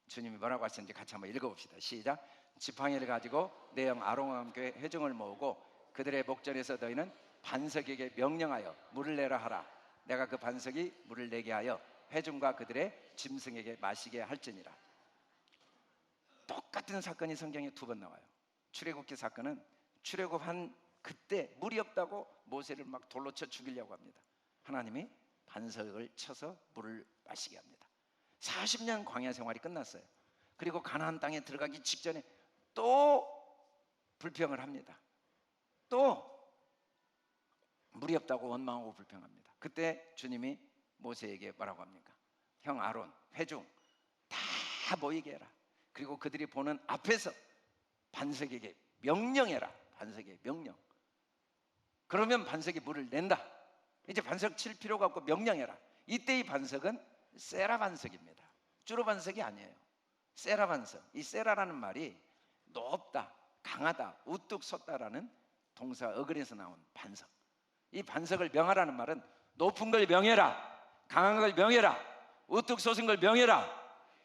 Speaker 1: 주님이 뭐라고 하셨는지 같이 한번 읽어봅시다. 시작. 지팡이를 가지고 내 형 아론과 함께 회중을 모으고 그들의 목전에서 너희는 반석에게 명령하여 물을 내라 하라. 내가 그 반석이 물을 내게 하여 회중과 그들의 짐승에게 마시게 할지니라. 똑같은 사건이 성경에 2번 나와요. 출애굽기 사건은 출애굽한 그때 물이 없다고 모세를 막 돌로 쳐 죽이려고 합니다. 하나님이 반석을 쳐서 물을 마시게 합니다. 40년 광야 생활이 끝났어요. 그리고 가나안 땅에 들어가기 직전에 또 불평을 합니다. 또 물이 없다고 원망하고 불평합니다. 그때 주님이 모세에게 뭐라고 합니까? 형 아론, 회중 다 모이게 해라. 그리고 그들이 보는 앞에서 반석에게 명령해라. 반석에 명령. 그러면 반석이 물을 낸다. 이제 반석 칠 필요가 없고 명령해라. 이때 이 반석은 세라 반석입니다. 쭈루 반석이 아니에요. 세라 반석. 이 세라라는 말이 높다, 강하다, 우뚝 섰다라는 동사 어근에서 나온 반석. 이 반석을 명하라는 말은 높은 걸 명해라, 강한 걸 명해라, 우뚝 솟은 걸 명해라,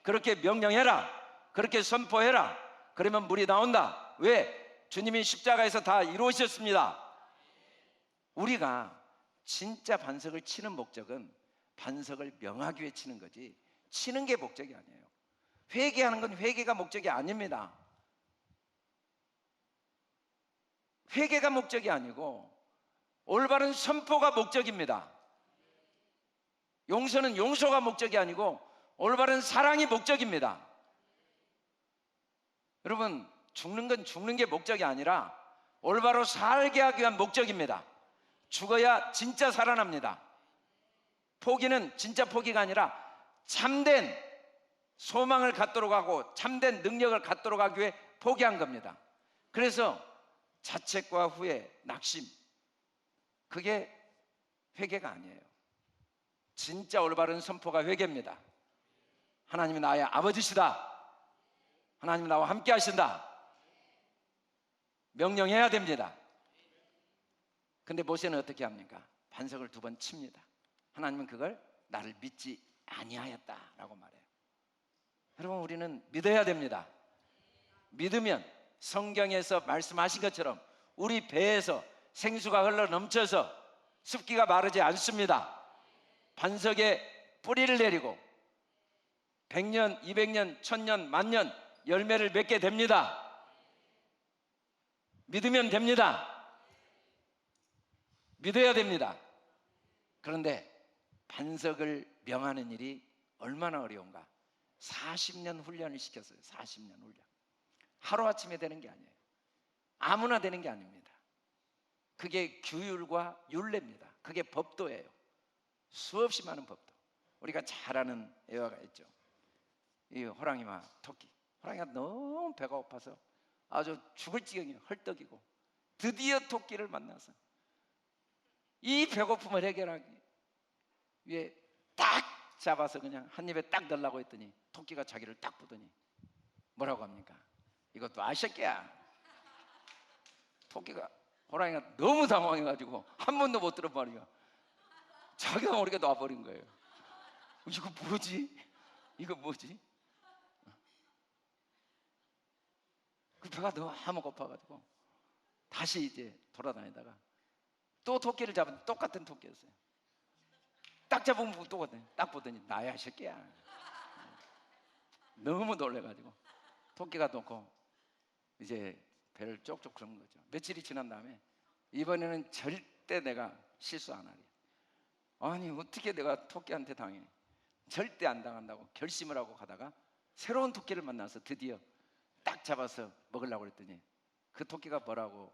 Speaker 1: 그렇게 명령해라, 그렇게 선포해라. 그러면 물이 나온다. 왜? 주님이 십자가에서 다 이루어졌습니다. 우리가 진짜 반석을 치는 목적은 반석을 명하기 위해 치는 거지 치는 게 목적이 아니에요. 회개하는 건 회개가 목적이 아닙니다. 회개가 목적이 아니고 올바른 선포가 목적입니다. 용서는 용서가 목적이 아니고 올바른 사랑이 목적입니다. 여러분, 죽는 건 죽는 게 목적이 아니라 올바로 살게 하기 위한 목적입니다. 죽어야 진짜 살아납니다. 포기는 진짜 포기가 아니라 참된 소망을 갖도록 하고 참된 능력을 갖도록 하기 위해 포기한 겁니다. 그래서 자책과 후회, 낙심, 그게 회개가 아니에요. 진짜 올바른 선포가 회개입니다. 하나님이 나의 아버지시다. 하나님이 나와 함께 하신다. 명령해야 됩니다. 근데 모세는 어떻게 합니까? 반석을 2번 칩니다. 하나님은 그걸 나를 믿지 아니하였다라고 말해요. 여러분, 우리는 믿어야 됩니다. 믿으면 성경에서 말씀하신 것처럼 우리 배에서 생수가 흘러 넘쳐서 습기가 마르지 않습니다. 반석에 뿌리를 내리고 100년, 200년, 1000년, 만년 열매를 맺게 됩니다. 믿으면 됩니다. 믿어야 됩니다. 그런데 반석을 명하는 일이 얼마나 어려운가. 40년 훈련을 시켰어요. 40년 훈련. 하루아침에 되는 게 아니에요. 아무나 되는 게 아닙니다. 그게 규율과 율례입니다. 그게 법도예요. 수없이 많은 법도. 우리가 잘 아는 예화가 있죠. 이 호랑이와 토끼. 호랑이가 너무 배가 고파서 아주 죽을 지경이 헐떡이고 드디어 토끼를 만나서 이 배고픔을 해결하기 위해 딱 잡아서 그냥 한 입에 딱 넣으려고 했더니 토끼가 자기를 딱 보더니 뭐라고 합니까? 이것도 아새끼야. 토끼가, 호랑이가 너무 당황해가지고 한 번도 못 들은 말이야. 자기가 모르게 놔버린 거예요. 이거 뭐지? 이거 뭐지? 그 배가 너무 고파가지고 다시 이제 돌아다니다가 또 토끼를 잡은 똑같은 토끼였어요. 딱 잡으면 똑같아. 딱 보더니 나야 새끼야. 너무 놀래가지고 토끼가 놓고 이제 배를 쪽쪽 그런 거죠. 며칠이 지난 다음에 이번에는 절대 내가 실수 안 하리. 아니 어떻게 내가 토끼한테 당해. 절대 안 당한다고 결심을 하고 가다가 새로운 토끼를 만나서 드디어 딱 잡아서 먹으려고 그랬더니 그 토끼가 뭐라고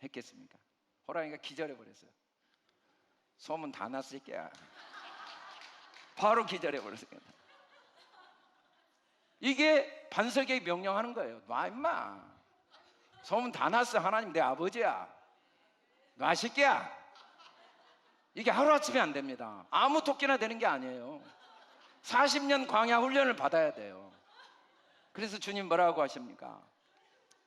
Speaker 1: 했겠습니까? 호랑이가 기절해버렸어요. 소문 다 났을 게야. 바로 기절해버렸어요. 이게 반석에 명령하는 거예요. 놔 임마. 소문 다 났어. 하나님 내 아버지야. 놔 새끼야. 이게 하루아침에 안 됩니다. 아무 토끼나 되는 게 아니에요. 40년 광야 훈련을 받아야 돼요. 그래서 주님 뭐라고 하십니까?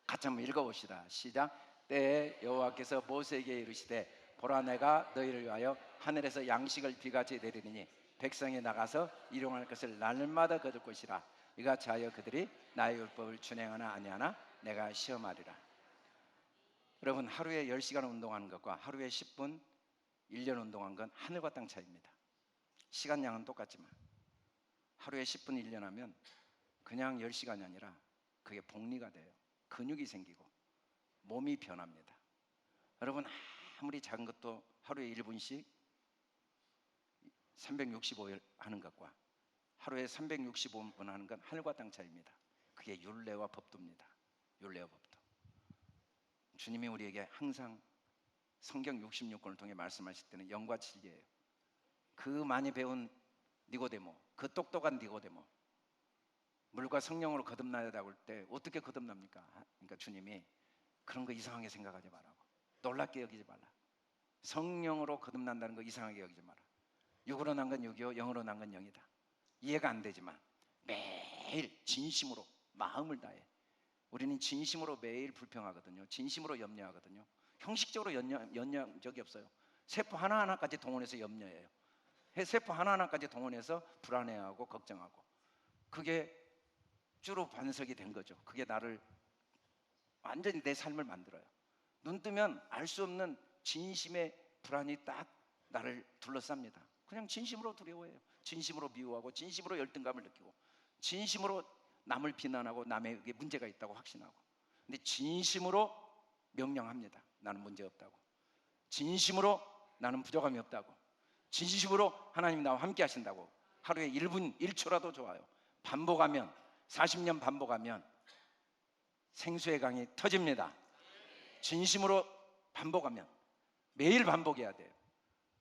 Speaker 1: 같이 한번 읽어봅시다. 시작. 때에 여호와께서 모세에게 이르시되 보라, 내가 너희를 위하여 하늘에서 양식을 비같이 내리니 백성이 나가서 일용할 것을 날마다 거둘 것이라. 이같이 하여 그들이 나의 율법을 준행하나 아니하나 내가 시험하리라. 여러분, 하루에 10시간 운동하는 것과 하루에 10분 1년 운동한 건 하늘과 땅 차이입니다. 시간량은 똑같지만 하루에 10분 1년 하면 그냥 10시간이 아니라 그게 복리가 돼요. 근육이 생기고 몸이 변합니다. 여러분, 아무리 작은 것도 하루에 1분씩 365일 하는 것과 하루에 365분 하는 건 하늘과 땅 차이입니다. 그게 율례와 법도입니다. 율례와 법도. 주님이 우리에게 항상 성경 66권을 통해 말씀하실 때는 영과 진리예요. 그 많이 배운 니고데모, 그 똑똑한 니고데모, 물과 성령으로 거듭나야다고 할 때 어떻게 거듭납니까? 그러니까 주님이 그런 거 이상하게 생각하지 말라고, 놀랍게 여기지 말라. 성령으로 거듭난다는 거 이상하게 여기지 마라. 육으로 난 건 육이요, 영으로 난 건 영이다. 이해가 안 되지만 매일 진심으로 마음을 다해. 우리는 진심으로 매일 불평하거든요. 진심으로 염려하거든요. 형식적으로 염려한 적이 없어요. 세포 하나하나까지 동원해서 염려해요. 세포 하나하나까지 동원해서 불안해하고 걱정하고. 그게 주로 반석이 된 거죠. 그게 나를 완전히 내 삶을 만들어요. 눈 뜨면 알 수 없는 진심의 불안이 딱 나를 둘러쌉니다. 그냥 진심으로 두려워해요. 진심으로 미워하고 진심으로 열등감을 느끼고 진심으로 남을 비난하고 남에게 문제가 있다고 확신하고. 근데 진심으로 명령합니다. 나는 문제 없다고. 진심으로 나는 부족함이 없다고. 진심으로 하나님이 나와 함께 하신다고. 하루에 1분 1초라도 좋아요. 반복하면 40년 반복하면 생수의 강이 터집니다. 진심으로 반복하면 매일 반복해야 돼요.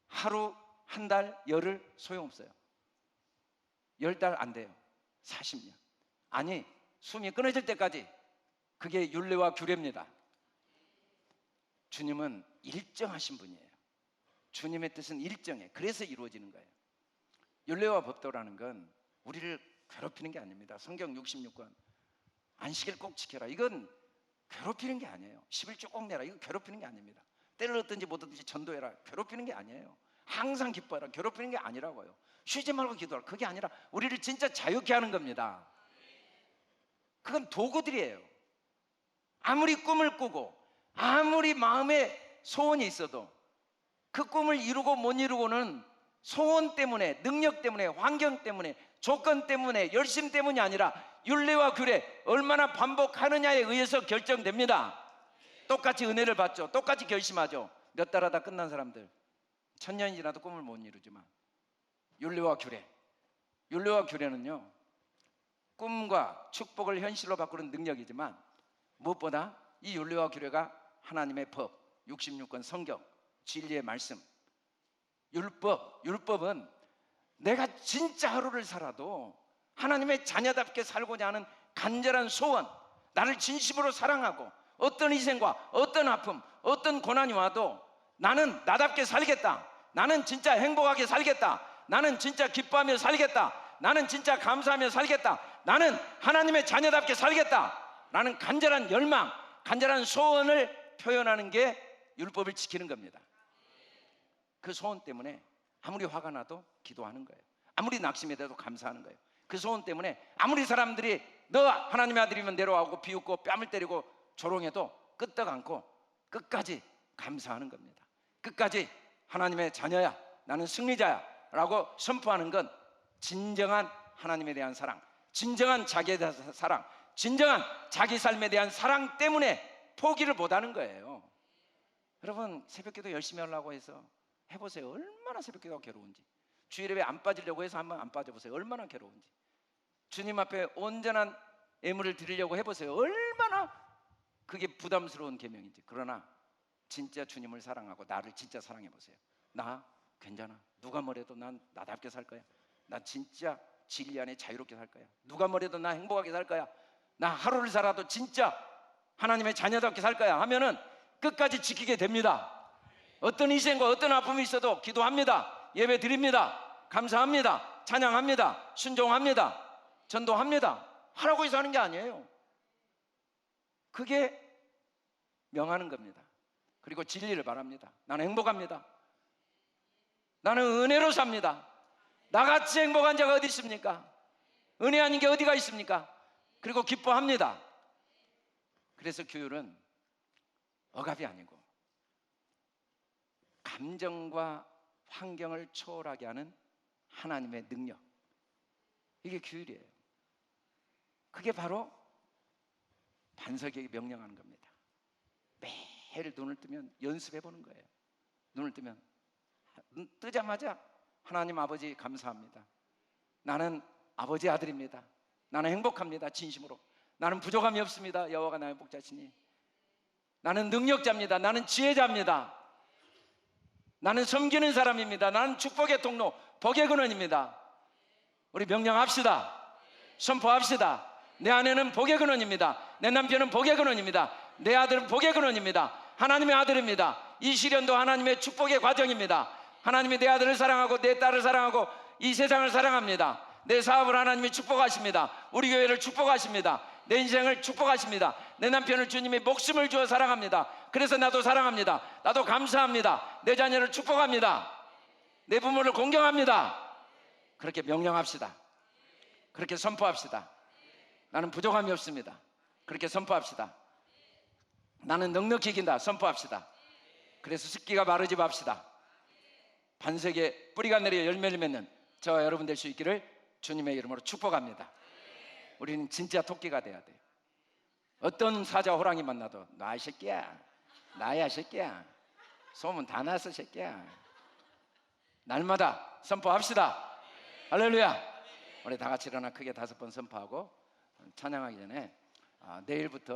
Speaker 1: 하루, 한 달, 열흘 소용없어요. 10달 안 돼요. 40년. 아니, 숨이 끊어질 때까지. 그게 율례와 규례입니다. 주님은 일정하신 분이에요. 주님의 뜻은 일정해. 그래서 이루어지는 거예요. 율례와 법도라는 건 우리를 괴롭히는 게 아닙니다. 성경 66권 안식일 꼭 지켜라, 이건 괴롭히는 게 아니에요. 11조 꼭 내라, 이건 괴롭히는 게 아닙니다. 때를 얻든지 못 얻든지 전도해라, 괴롭히는 게 아니에요. 항상 기뻐해라, 괴롭히는 게 아니라고요. 쉬지 말고 기도하라, 그게 아니라 우리를 진짜 자유케 하는 겁니다. 그건 도구들이에요. 아무리 꿈을 꾸고 아무리 마음에 소원이 있어도 그 꿈을 이루고 못 이루고는 소원 때문에, 능력 때문에, 환경 때문에, 조건 때문에, 열심 때문이 아니라 율례와 규례 얼마나 반복하느냐에 의해서 결정됩니다. 똑같이 은혜를 받죠. 똑같이 결심하죠. 몇 달 하다 끝난 사람들 1000년이 지나도 꿈을 못 이루지만 율례와 규례, 율례와 규례는요, 꿈과 축복을 현실로 바꾸는 능력이지만 무엇보다 이 율례와 규례가 하나님의 법, 66권 성경, 진리의 말씀, 율법은 내가 진짜 하루를 살아도 하나님의 자녀답게 살고자 하는 간절한 소원, 나를 진심으로 사랑하고 어떤 희생과 어떤 아픔, 어떤 고난이 와도 나는 나답게 살겠다, 나는 진짜 행복하게 살겠다, 나는 진짜 기뻐하며 살겠다, 나는 진짜 감사하며 살겠다, 나는 하나님의 자녀답게 살겠다 라는 간절한 열망, 간절한 소원을 표현하는 게 율법을 지키는 겁니다. 그 소원 때문에 아무리 화가 나도 기도하는 거예요. 아무리 낙심이 돼도 감사하는 거예요. 그 소원 때문에 아무리 사람들이 너 하나님의 아들이면 내려와고 비웃고 뺨을 때리고 조롱해도 끄떡 않고 끝까지 감사하는 겁니다. 끝까지 하나님의 자녀야, 나는 승리자야 라고 선포하는 건 진정한 하나님에 대한 사랑, 진정한 자기에 대한 사랑, 진정한 자기 삶에 대한 사랑 때문에 포기를 못하는 거예요. 여러분, 새벽기도 열심히 하려고 해서 해보세요. 얼마나 새벽기도가 괴로운지. 주일예배 안 빠지려고 해서 한번 안 빠져보세요. 얼마나 괴로운지. 주님 앞에 온전한 예물을 드리려고 해보세요. 얼마나 그게 부담스러운 계명인지. 그러나 진짜 주님을 사랑하고 나를 진짜 사랑해보세요. 나 괜찮아. 누가 뭐래도 난 나답게 살 거야. 나 진짜 진리 안에 자유롭게 살 거야. 누가 뭐래도 나 행복하게 살 거야. 나 하루를 살아도 진짜 하나님의 자녀답게 살 거야 하면은 끝까지 지키게 됩니다. 어떤 희생과 어떤 아픔이 있어도 기도합니다. 예배 드립니다. 감사합니다. 찬양합니다. 순종합니다. 전도합니다. 하라고 해서 하는 게 아니에요. 그게 명하는 겁니다. 그리고 진리를 바랍니다. 나는 행복합니다. 나는 은혜로 삽니다. 나같이 행복한 자가 어디 있습니까? 은혜 아닌 게 어디가 있습니까? 그리고 기뻐합니다. 그래서 규율은 억압이 아니고 감정과 환경을 초월하게 하는 하나님의 능력, 이게 규율이에요. 그게 바로 반석에게 명령하는 겁니다. 매일 눈을 뜨면 연습해 보는 거예요. 눈을 뜨면 눈 뜨자마자 하나님 아버지 감사합니다. 나는 아버지 아들입니다. 나는 행복합니다. 진심으로. 나는 부족함이 없습니다. 여호와가 나의 복자시니. 나는 능력자입니다. 나는 지혜자입니다. 나는 섬기는 사람입니다. 나는 축복의 통로, 복의 근원입니다. 우리 명령합시다. 선포합시다. 내 아내는 복의 근원입니다. 내 남편은 복의 근원입니다. 내 아들은 복의 근원입니다. 하나님의 아들입니다. 이 시련도 하나님의 축복의 과정입니다. 하나님이 내 아들을 사랑하고 내 딸을 사랑하고 이 세상을 사랑합니다. 내 사업을 하나님이 축복하십니다. 우리 교회를 축복하십니다. 내 인생을 축복하십니다. 내 남편을 주님이 목숨을 주어 사랑합니다. 그래서 나도 사랑합니다. 나도 감사합니다. 내 자녀를 축복합니다. 내 부모를 공경합니다. 그렇게 명령합시다. 그렇게 선포합시다. 나는 부족함이 없습니다. 그렇게 선포합시다. 나는 넉넉히 이긴다. 선포합시다. 그래서 습기가 마르지 맙시다. 반석에 뿌리가 내려 열매를 맺는 저와 여러분 될 수 있기를 주님의 이름으로 축복합니다. 우리는 진짜 토끼가 돼야 돼요. 어떤 사자 호랑이 만나도 나 이 새끼야, 나야 새끼야, 소문 다 났어 새끼야. 날마다 선포합시다. 할렐루야. 우리 다 같이 일어나 크게 5번 선포하고 찬양하기 전에 내일부터